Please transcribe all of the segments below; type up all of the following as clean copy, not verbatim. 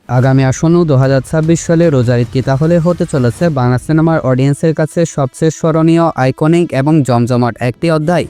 আগামী আসন্ন 2026 সালে রোজার ঈদ কি তাহলে হতে চলেছে বাংলা সিনেমার অডিয়েন্সের কাছে সবচেয়ে স্মরণীয়, আইকনিক এবং জমজমাট একটি অধ্যায়।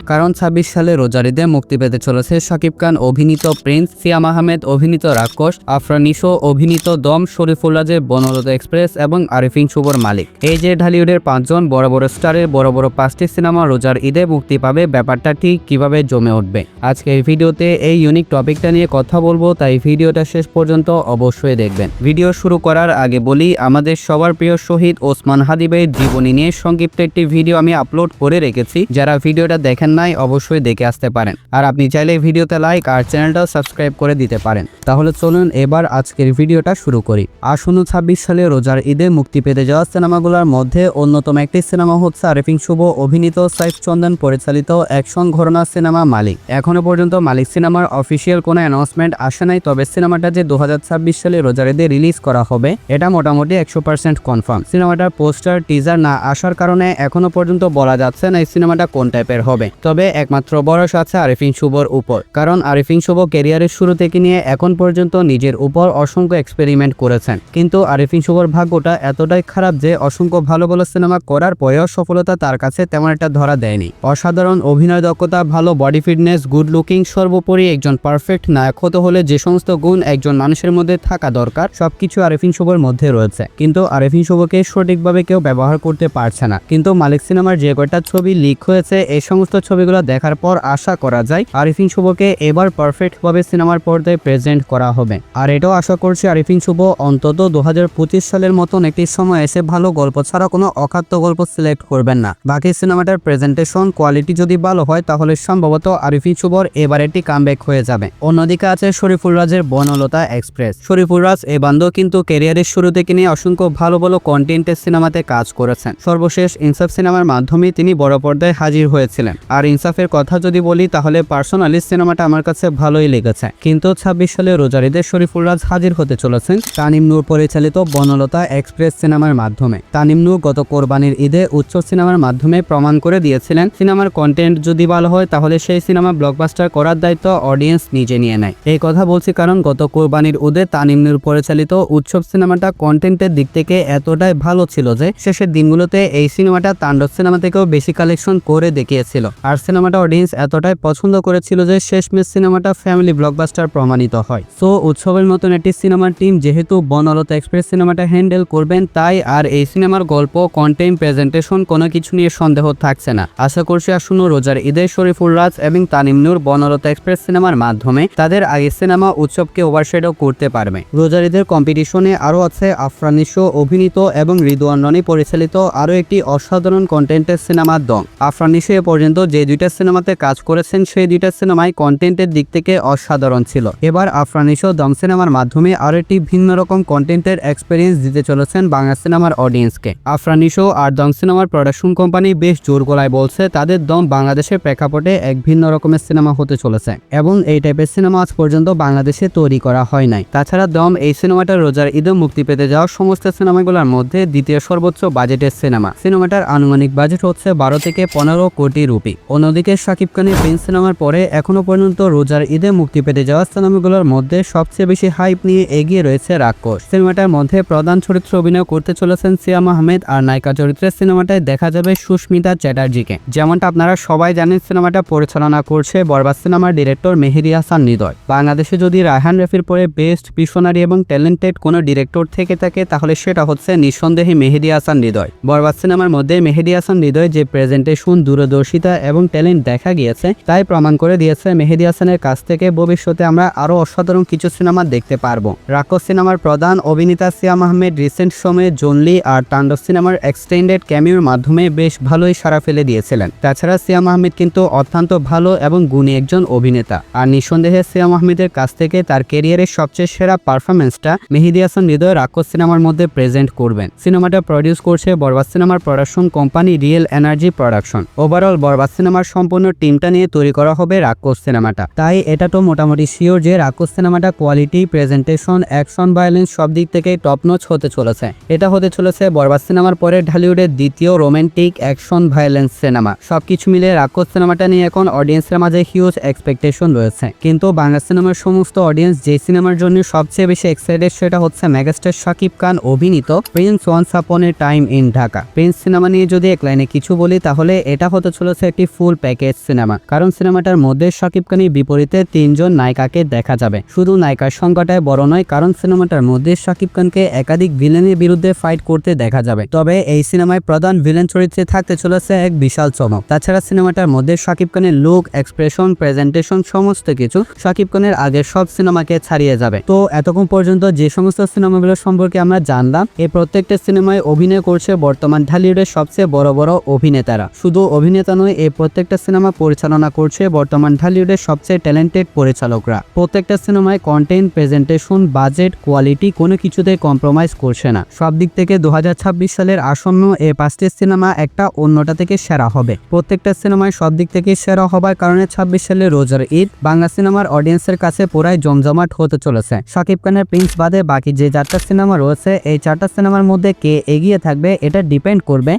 কারণ 26 সালে রোজার ঈদে মুক্তি পেতে চলেছে শাকিব খান অভিনীত প্রিন্স, সিয়াম আহমেদ অভিনীত রাক্ষস, আফরান নিশো অভিনীত দম, শরীফুল রাজের বনলতা এক্সপ্রেস এবং আরিফিন শুভর মালিক। এই যে ঢালিউডের 5 জন বড় বড় স্টারের বড় বড় 5টি সিনেমা রোজার ঈদে মুক্তি পাবে, ব্যাপারটা ঠিক কিভাবে জমে উঠবে। আজকে এই ভিডিওতে এই ইউনিক টপিকটা নিয়ে কথা বলবো, তাই ভিডিওটা শেষ পর্যন্ত অবশ্যই দেখবেন। ভিডিও শুরু করার আগে বলি, আমাদের সবার প্রিয় শহীদ ওসমান হাদিবের জীবনী নিয়ে সংক্ষিপ্ত একটি ভিডিও আমি আপলোড করে রেখেছি। যারা ভিডিওটা দেখেন নাই অবশ্যই দেখে আসতে পারেন, আর আপনি চাইলে ভিডিওতে লাইক আর চ্যানেলটাও সাবস্ক্রাইব করে দিতে পারেন। তাহলে চলুন এবার আজকের ভিডিওটা শুরু করি। আসন্ন 26 সালে রোজার ঈদে মুক্তি পেতে যাওয়া সিনেমাগুলোর মধ্যে অন্যতম একটি সিনেমা হচ্ছে আরিফিন শুভ অভিনীত, সাইফ চন্দন পরিচালিত অ্যাকশন ঘরানা সিনেমা মালিক। এখনো পর্যন্ত মালিক সিনেমার অফিসিয়াল কোনো অ্যানাউন্সমেন্ট আসে নাই, তবে সিনেমাটা যে 2026 সালে রোজার ঈদে রিলিজ করা হবে এটা মোটামুটি 100% কনফার্ম। সিনেমাটার পোস্টার টিজার না আসার কারণে এখনো পর্যন্ত বলা যাচ্ছে না এই সিনেমাটা কোন টাইপের হবে। তবে একমাত্র ভরসা আছে আরিফিন শুভর উপর, কারণ আরিফিন শুভ ক্যারিয়ারের শুরু থেকে নিয়ে এখন পর্যন্ত নিজের উপর অসংখ্য এক্সপেরিমেন্ট করেছেন, কিন্তু আরিফিন শুভর ভাগ্যটা এতটাই খারাপ যে অসংখ্য ভালো ভালো সিনেমা করার পরেও সফলতা তার কাছে তেমন একটা ধরা দেয়নি। অসাধারণ অভিনয় দক্ষতা, ভালো বডি ফিটনেস, গুড লুকিং, সর্বোপরি একজন পারফেক্ট নায়ক হতে হলে যে সমস্ত গুণ একজন মানুষের মধ্যে থাকা দরকার সবকিছু আরিফিন শুভর মধ্যে রয়েছে, কিন্তু আরিফিন শুভকে সঠিকভাবে কেউ ব্যবহার করতে পারছে না। কিন্তু মালিক সিনেমার যে কয়টা ছবি লিক হয়েছে, এই সমস্ত ছবিগুলো দেখার পর আশা করা যায় আরিফিন শুভকে এবার পারফেক্ট ভাবে সিনেমার পর্দায় প্রেজেন্ট করা হবে। আর এটাও আশা করছি আরিফিন শুভ অন্তত 2025 সালের মতন একটি সময় এসে ভালো গল্প ছাড়া কোনো অখাদ্য গল্প সিলেক্ট করবেন না। বাকি সিনেমাটার প্রেজেন্টেশন কোয়ালিটি যদি ভালো হয় তাহলে সম্ভবত আরিফিন শুভর এবার একটি কামব্যাক হয়ে যাবে। অন্যদিকে আছে শরীফুল রাজের বনলতা এক্সপ্রেস। শরীফুল রাজ এ বান্ধব কিন্তু ক্যারিয়ারের শুরু থেকে নিয়ে অসংখ্য ভালো ভালো কন্টেন্টের সিনেমাতে কাজ করেছেন। সর্বশেষ ইনসাফ সিনেমার মাধ্যমে তিনি বড় পর্দায় হাজির হয়েছিলেন। আর ইনসাফের কথা যদি বলি তাহলে পার্সোনালি সিনেমাটা আমার কাছে ভালোই লেগেছে। কিন্তু 26 সালে রোজার ঈদে শরীফুল রাজ হাজির হতে চলেছেন তানিম নূর পরিচালিত বনলতা এক্সপ্রেস সিনেমার মাধ্যমে। তানিম নূর গত কোরবানির ঈদে উচ্চ সিনেমার মাধ্যমে প্রমাণ করে দিয়েছিলেন সিনেমার কন্টেন্ট যদি ভালো হয় তাহলে সেই সিনেমা ব্লকবাস্টার করার দায়িত্ব অডিয়েন্স নিজে নিয়ে নেয়। এই কথা বলছি কারণ গত কোরবানির ঈদে তানিম নূর পরিচালিত উৎসব সিনেমাটা কন্টেন্টের দিক থেকে এতটাই ভালো ছিল যে শেষের দিনগুলোতে এই সিনেমাটা তাণ্ডব সিনেমা থেকেও বেশি কালেকশন করে দেখিয়েছিল। আর সিনেমাটা অডিয়েন্স এতটাই পছন্দ করেছিল যে শেষমেশ সিনেমাটা ফ্যামিলি ব্লকবাস্টার প্রমাণিত হয়। সো উৎসবের মতন একটি সিনেমার টিম যেহেতু বনলতা এক্সপ্রেস সিনেমাটা হ্যান্ডেল করবেন, তাই আর এই সিনেমার গল্প, কন্টেন্ট, প্রেজেন্টেশন কোনো কিছু নিয়ে সন্দেহ থাকছে না। আশা করছি আসন্ন রোজার ঈদে শরীফুল রাজ এবং তানিম নূর বনলতা এক্সপ্রেস সিনেমার মাধ্যমে তাদের আগের সিনেমা উৎসবকে ওভারশেডও করতে পারবে। রোজার ঈদের কম্পিটিশনে আরও আছে আফরান নিশো অভিনীত এবং রিদওয়ান রনি পরিচালিত আরও একটি অসাধারণ কন্টেন্টের সিনেমা দম। আফরান নিশো এ পর্যন্ত যে দুইটা সিনেমাতে কাজ করেছেন সেই দুইটা সিনেমায় কন্টেন্টের দিক থেকে অসাধারণ ছিল। এবার আফরান নিশো দম সিনেমার মাধ্যমে আরও একটি ভিন্ন রকম কন্টেন্টের এক্সপিরিয়েন্স দিতে চলেছেন বাংলা সিনেমার অডিয়েন্সকে। আফরান নিশো আর দম সিনেমার প্রোডাকশন কোম্পানি বেশ জোর গলায় বলছে তাদের দম বাংলাদেশের প্রেক্ষাপটে এক ভিন্ন রকমের সিনেমা হতে চলেছে, এবং এই টাইপের সিনেমা আজ পর্যন্ত বাংলাদেশে তৈরি করা হয় নাই। তাছাড়া দম এই সিনেমাটা রোজার ঈদে মুক্তি পেতে যাওয়া সমস্ত সিনেমাগুলোর মধ্যে দ্বিতীয় সর্বোচ্চ বাজেটের সিনেমা। সিনেমাটার আনুমানিক বাজেট হচ্ছে 12 থেকে 15 কোটি রুপি। অন্যদিকে শাকিব খানের প্রিন্স সিনেমার পরে এখনো পর্যন্ত রোজার ঈদে মুক্তি পেতে যাওয়া সিনেমাগুলোর মধ্যে সবচেয়ে বেশি হাইপ নিয়ে এগিয়ে রয়েছে রাক্ষস। সিনেমাটার মধ্যে প্রধান চরিত্রে অভিনয় করতে চলেছেন সিয়াম আহমেদ, আর নায়িকা চরিত্রের সিনেমাটায় দেখা যাবে সুস্মিতা চ্যাটার্জিকে। যেমনটা আপনারা সবাই জানেন সিনেমাটা পরিচালনা করছে বরবাদ সিনেমার ডিরেক্টর মেহেদী হাসান হৃদয়। বাংলাদেশে যদি রায়হান রাফির পরে বেস্ট, ভিশনারি এবং ট্যালেন্টেড কোনো ডিরেক্টর থেকে থাকে তাহলে সেটা হচ্ছে নিঃসন্দেহে মেহেদী হাসান হৃদয়। বরবাদ সিনেমার মধ্যে মেহেদী হাসান হৃদয় যে প্রেজেন্টেশন, দূরদর্শিতা এবং ট্যালেন্ট দেখা গিয়েছে তাই প্রমাণ করে দিয়েছে মেহেদী হাসানের কাছ থেকে ভবিষ্যতে আমরা আরো অসাধারণ কিছু সিনেমা দেখতে পারবো। রাক্ষস সিনেমার প্রধান অভিনেতা সিয়াম আহমেদ রিসেন্ট সময়ে জনলি আর তাণ্ডব সিনেমার এক্সটেন্ডেড ক্যামিওর মাধ্যমে বেশ ভালোই সাড়া ফেলে দিয়েছিলেন। তাছাড়া সিয়াম আহমেদ কিন্তু অত্যন্ত ভালো এবং গুণী একজন অভিনেতা, আর নিঃসন্দেহে সিয়াম আহমেদের কাছ থেকে তার ক্যারিয়ারের সবচেয়ে সেরা পারফরমেন্সটা মেহেদী হাসান হৃদয় রাক্ষস সিনেমার মধ্যে প্রেজেন্ট করবেন। সিনেমাটা প্রডিউস করছে বরবাদ সিনেমার production company Real Energy Production. Overall Barbaad cinema সিনেমার সম্পূর্ণ টিমটা নিয়ে তৈরি করা হবে রাক্ষস সিনেমাটা। তাই এটা তো মোটামুটি শিওর যে রাক্ষস সিনেমাটা কোয়ালিটি, প্রেজেন্টেশন, অ্যাকশন, ভায়োলেন্স সব দিক থেকেই টপ নচ হতে চলেছে। এটা হতে চলেছে বরবাদ সিনেমার পরে ঢালিউডের দ্বিতীয় রোমান্টিক অ্যাকশন ভায়োলেন্স সিনেমা। সবকিছু মিলে রাক্ষস সিনেমাটা নিয়ে এখন অডিয়েন্সের মাঝে হিউজ এক্সপেকটেশন রয়েছে। কিন্তু বাংলা সিনেমার সমস্ত অডিয়েন্স যে সিনেমার জন্য সবচেয়ে বেশি এক্সাইটেড সেটা হচ্ছে মেগাস্টার শাকিব খান অভিনীত prince once upon a time in Dhaka. Prince cinema নিয়ে যদি এক লাইনে কিছু বলি তাহলে এটা হতে চলেছে একটি ফুল প্যাকেজ সিনেমা। কারণ সিনেমাটার মধ্যে শাকিব খানের বিপরীতে 3 জন নায়িকাকে দেখা যাবে। শুধু নায়িকার সংখ্যাটাই বড় নয়, কারণ সিনেমাটার মধ্যে শাকিব খানকে একাধিক ভিলেনের বিরুদ্ধে ফাইট করতে দেখা যাবে। তবে এই সিনেমায় প্রধান ভিলেন চরিত্রে থাকতে চলেছে এক বিশাল চমক। তাছাড়া সিনেমাটার মধ্যে শাকিব খানের লুক, এক্সপ্রেশন, প্রেজেন্টেশন সমস্ত কিছু শাকিব খানের আগের সব সিনেমাকে ছাড়িয়ে যাবে। তো এতক্ষণ পর্যন্ত যে সমস্ত সিনেমাগুলো সম্পর্কে আমরা জানলাম, এই প্রত্যেকটা সিনেমায় অভিনয় করছে বর্তমান ঢালিউডের সবচেয়ে বড় বড় অভিনেতারা। শুধু অভিনেতা নয়, এই প্রত্যেকটা সিনেমা পরিচালনা করছে বর্তমান ঢালিউডের সবচেয়ে ট্যালেন্টেড পরিচালকরা। প্রত্যেকটা সিনেমায় কন্টেন্ট, প্রেজেন্টেশন, বাজেট, কোয়ালিটি কোনো কিছুতে কম্প্রোমাইজ করছে না। সব দিক থেকে 2026 সালের আসন্ন এই 5টি সিনেমা একটা অন্যটা থেকে সেরা হবে। প্রত্যেকটা সিনেমায় সব দিক থেকে সেরা হবার কারণে 26 সালে রোজার ঈদ বাংলা সিনেমার অডিয়েন্সের কাছে পুরাই জমজমাট হতে চলেছে। শাকিব খানের প্রিন্স বাদে বাকি যে 4টা সিনেমা রয়েছে, এই 4টা সিনেমার মধ্যে কে এগিয়ে থাকবে এটা ডিপেন্ড করবে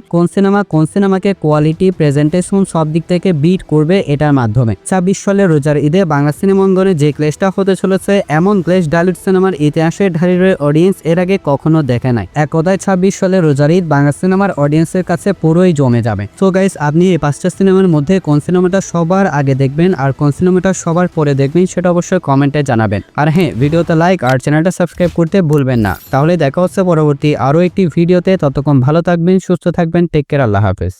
কোন সিনেমাকে কোয়ালিটি, প্রেজেন্টেশন সব দিক থেকে বিট করবে এটার মাধ্যমে। 26 সালে রোজার ঈদে বাংলা সিনেমা অঙ্গনে যে ক্লেশটা হতে চলেছে, এমন ক্লেশ ঢালিউড সিনেমার ইতিহাসে ঢালিউডের অডিয়েন্স এর আগে কখনো দেখে নাই। এক কথায় 26 সালে রোজার ঈদ বাংলা সিনেমার অডিয়েন্সের কাছে পুরোই জমে যাবে। সো গাইস, আপনি এই 5টা সিনেমার মধ্যে কোন সিনেমাটা সবার আগে দেখবেন আর কোন সিনেমাটা সবার পরে দেখবেন সেটা অবশ্যই কমেন্টে জানাবেন। আর হ্যাঁ, ভিডিওতে লাইক আর চ্যানেলটা সাবস্ক্রাইব করতে ভুলবেন না। তাহলে দেখা হচ্ছে পরবর্তী আরো একটি ভিডিওতে। ততক্ষণ ভালো থাকবেন, সুস্থ থাকবেন, টেক কেয়ার, আল্লাহ হাফেজ।